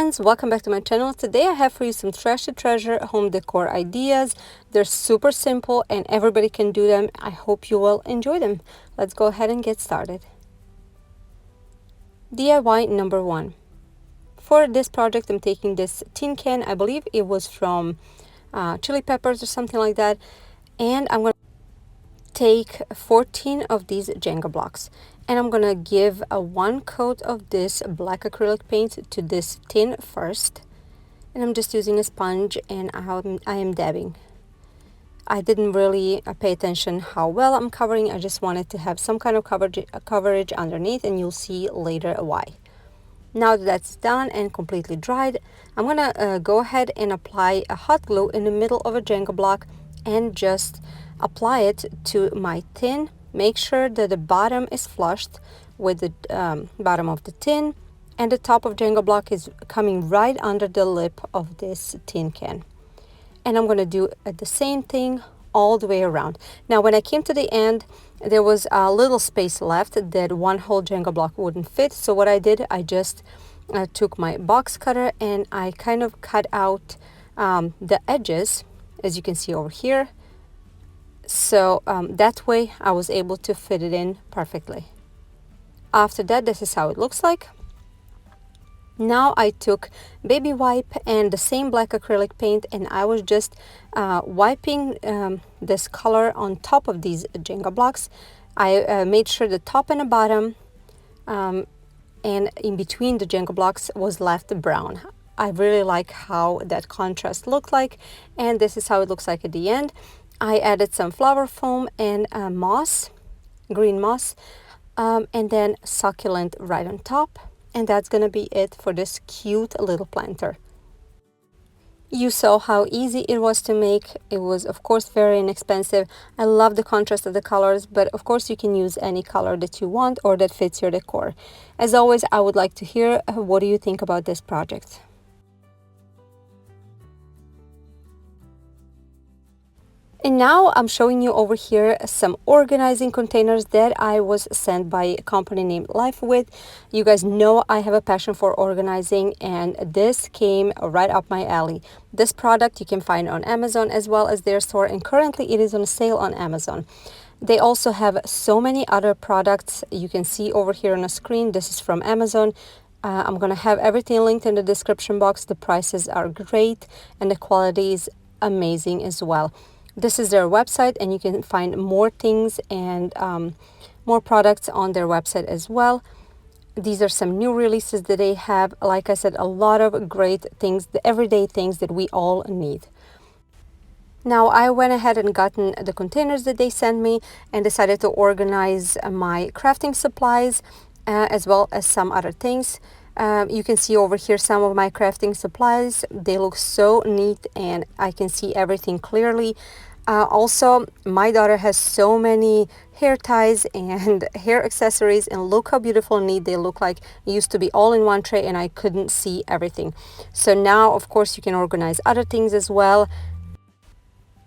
friends, welcome back to my channel. Today I have for you some trash to treasure home decor ideas. They're super simple and everybody can do them. I hope you will enjoy them. Let's go ahead and get started. DIY number 1. For this project I'm taking this tin can. I believe it was from chili peppers or something like that, and I'm going to take 14 of these Jenga blocks. And I'm gonna give a 1 coat of this black acrylic paint to this tin first. And I'm just using a sponge and I am dabbing. I didn't really pay attention how well I'm covering. I just wanted to have some kind of coverage underneath, and you'll see later why. Now that that's done and completely dried, I'm gonna go ahead and apply a hot glue in the middle of a Jenga block and just apply it to my tin. Make sure that the bottom is flushed with the bottom of the tin, and the top of Jenga block is coming right under the lip of this tin can. And I'm going to do the same thing all the way around. Now when I came to the end, there was a little space left that one whole Jenga block wouldn't fit. So what I did, I just took my box cutter and I kind of cut out the edges, as you can see over here. So that way I was able to fit it in perfectly. After that, this is how it looks like. Now I took baby wipe and the same black acrylic paint, and I was just wiping this color on top of these Jenga blocks. I made sure the top and the bottom and in between the Jenga blocks was left brown. I really like how that contrast looked like, and this is how it looks like at the end. I added some flower foam and moss, green moss, and then succulent right on top. And that's gonna be it for this cute little planter. You saw how easy it was to make. It was of course very inexpensive. I love the contrast of the colors, but of course you can use any color that you want or that fits your decor. As always, I would like to hear what do you think about this project. And now I'm showing you over here some organizing containers that I was sent by a company named LifeWith. You guys know I have a passion for organizing, and this came right up my alley. This product you can find on Amazon as well as their store, and currently it is on sale on Amazon. They also have so many other products you can see over here on the screen. This is from Amazon. I'm gonna have everything linked in the description box. The prices are great and the quality is amazing as well. This is their website, and you can find more things and more products on their website as well. These are some new releases that they have. Like I said, a lot of great things, the everyday things that we all need. Now I went ahead and gotten the containers that they sent me and decided to organize my crafting supplies as well as some other things. You can see over here some of my crafting supplies. They look so neat and I can see everything clearly. Also, my daughter has so many hair ties and hair accessories, and look how beautiful and neat they look like. It used to be all in one tray and I couldn't see everything. So now of course you can organize other things as well.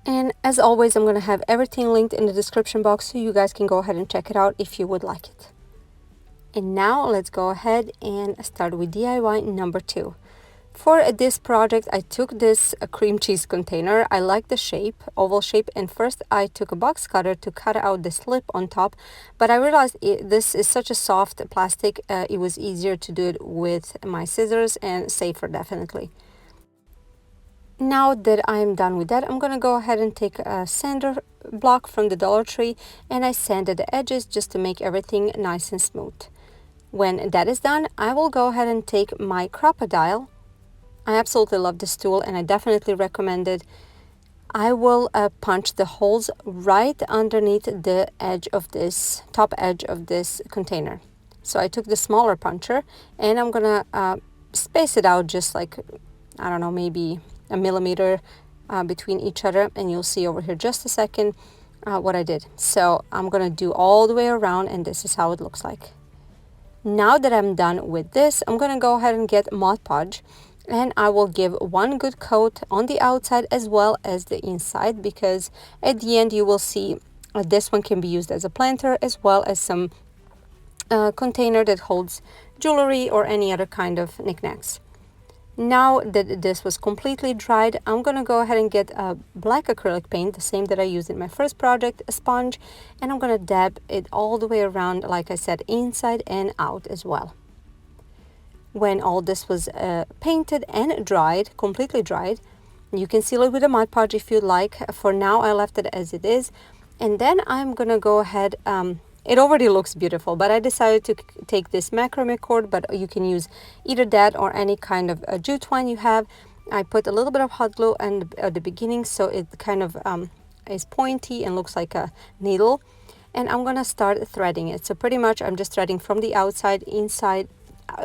And as always, I'm going to have everything linked in the description box so you guys can go ahead and check it out if you would like it. And now let's go ahead and start with DIY number 2. For this project, I took this cream cheese container. I like the shape, oval shape, and first I took a box cutter to cut out the slip on top, but I realized this is such a soft plastic, it was easier to do it with my scissors and safer definitely. Now that I'm done with that, I'm gonna go ahead and take a sander block from the Dollar Tree, and I sanded the edges just to make everything nice and smooth. When that is done, I will go ahead and take my Crop-A-Dile. I absolutely love this tool and I definitely recommend it. I will punch the holes right underneath the edge of this, top edge of this container. So I took the smaller puncher and I'm gonna space it out just like, I don't know, maybe a millimeter between each other, and you'll see over here just a second what I did. So I'm gonna do all the way around, and this is how it looks like. Now that I'm done with this, I'm gonna go ahead and get Mod Podge, and I will give 1 good coat on the outside as well as the inside, because at the end you will see this one can be used as a planter as well as some container that holds jewelry or any other kind of knickknacks. Now that this was completely dried, I'm gonna go ahead and get a black acrylic paint, the same that I used in my first project, a sponge, and I'm gonna dab it all the way around, like I said, inside and out as well. When all this was painted and dried, completely dried, you can seal it with a Mod Podge if you'd like. For now, I left it as it is. And then I'm gonna go ahead, it already looks beautiful, but I decided to take this macrame cord, but you can use either that or any kind of jute twine you have. I put a little bit of hot glue at the beginning so it kind of is pointy and looks like a needle. And I'm gonna start threading it. So pretty much I'm just threading from the outside inside,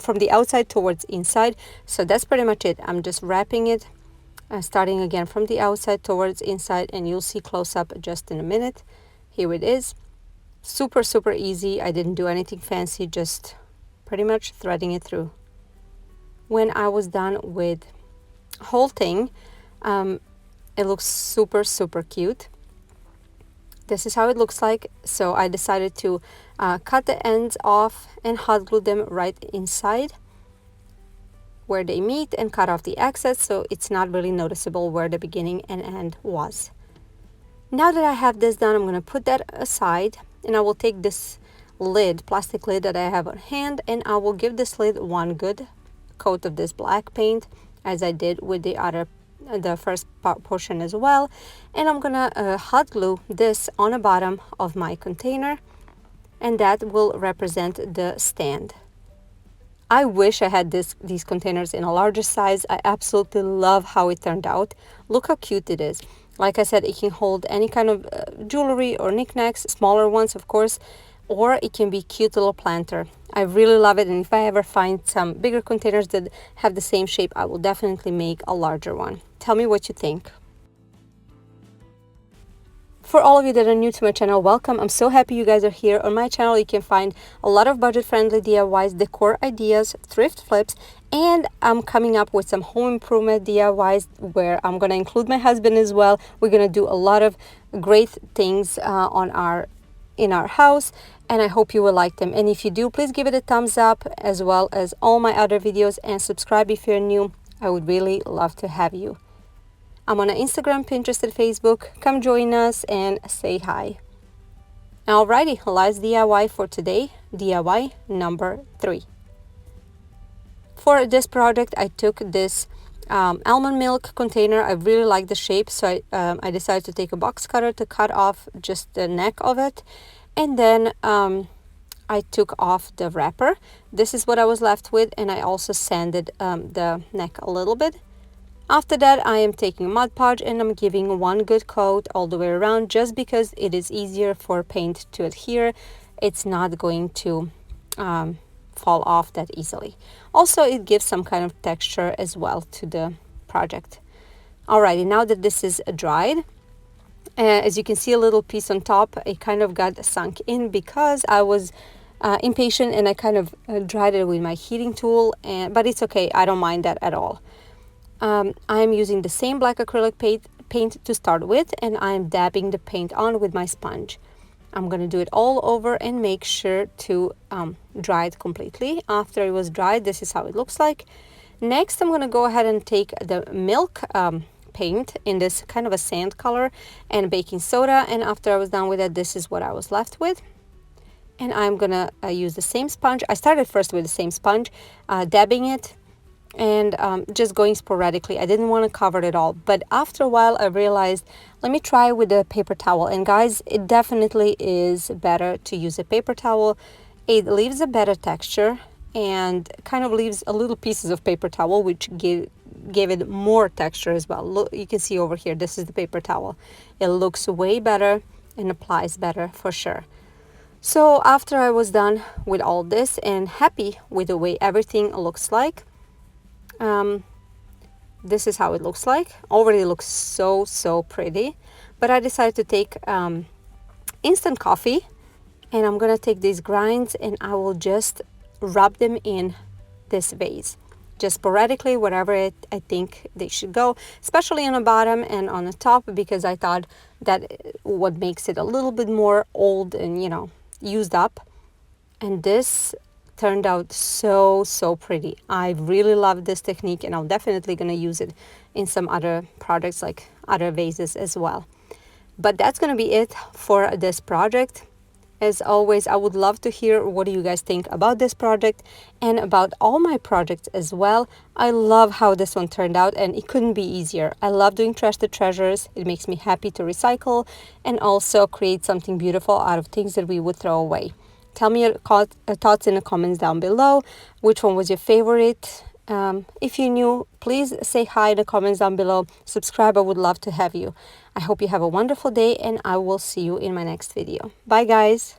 from the outside towards inside. So that's pretty much it. I'm just wrapping it, starting again from the outside towards inside, and you'll see close up just in a minute. Here it is. Super, super easy. I didn't do anything fancy, just pretty much threading it through. When I was done with whole thing, it looks super, super cute. This is how it looks like. So I decided to cut the ends off and hot glue them right inside where they meet and cut off the excess so it's not really noticeable where the beginning and end was. Now that I have this done, I'm going to put that aside, and I will take this lid, plastic lid that I have on hand, and I will give this lid one good coat of this black paint, as I did with the first portion as well. And I'm gonna hot glue this on the bottom of my container, and that will represent the stand. I wish I had these containers in a larger size. I absolutely love how it turned out. Look how cute it is. Like I said, it can hold any kind of jewelry or knickknacks, smaller ones of course, or it can be cute little planter. I really love it, and if I ever find some bigger containers that have the same shape, I will definitely make a larger one. Tell me what you think. For all of you that are new to my channel, welcome. I'm so happy you guys are here. On my channel, you can find a lot of budget-friendly DIYs, decor ideas, thrift flips, and I'm coming up with some home improvement DIYs where I'm going to include my husband as well. We're going to do a lot of great things in our house, and I hope you will like them. And if you do, please give it a thumbs up, as well as all my other videos, and subscribe if you're new. I would really love to have you. I'm on Instagram, Pinterest, and Facebook. Come join us and say hi. Alrighty, last DIY for today, DIY number 3. For this project, I took this almond milk container. I really like the shape, so I decided to take a box cutter to cut off just the neck of it. And then I took off the wrapper. This is what I was left with, and I also sanded the neck a little bit. After that, I am taking Mod Podge and I'm giving one good coat all the way around, just because it is easier for paint to adhere. It's not going to fall off that easily. Also, it gives some kind of texture as well to the project. Alrighty, now that this is dried, as you can see, a little piece on top, it kind of got sunk in because I was impatient and I kind of dried it with my heating tool, but it's okay. I don't mind that at all. I'm using the same black acrylic paint to start with, and I'm dabbing the paint on with my sponge. I'm going to do it all over and make sure to dry it completely. After it was dried, this is how it looks like. Next, I'm going to go ahead and take the milk paint in this kind of a sand color and baking soda, and after I was done with it, this is what I was left with. And I'm going to use the same sponge. I started first with the same sponge, dabbing it, and just going sporadically. I didn't want to cover it all, but after a while I realized, let me try with a paper towel. And guys, it definitely is better to use a paper towel. It leaves a better texture and kind of leaves a little pieces of paper towel, which gave it more texture as well. Look, you can see over here, this is the paper towel. It looks way better and applies better for sure. So after I was done with all this and happy with the way everything looks like, this is how it looks like. Already looks so pretty. But I decided to take instant coffee, and I'm gonna take these grinds and I will just rub them in this vase, just sporadically wherever I think they should go, especially on the bottom and on the top, because I thought that what makes it a little bit more old and used up. And this turned out so pretty. I really love this technique, and I'm definitely going to use it in some other projects, like other vases as well. But that's going to be it for this project. As always, I would love to hear what do you guys think about this project and about all my projects as well. I love how this one turned out, and it couldn't be easier. I love doing trash to treasures. It makes me happy to recycle and also create something beautiful out of things that we would throw away. Tell me your thoughts in the comments down below. Which one was your favorite? If you're new, please say hi in the comments down below. Subscribe, I would love to have you. I hope you have a wonderful day, and I will see you in my next video. Bye guys!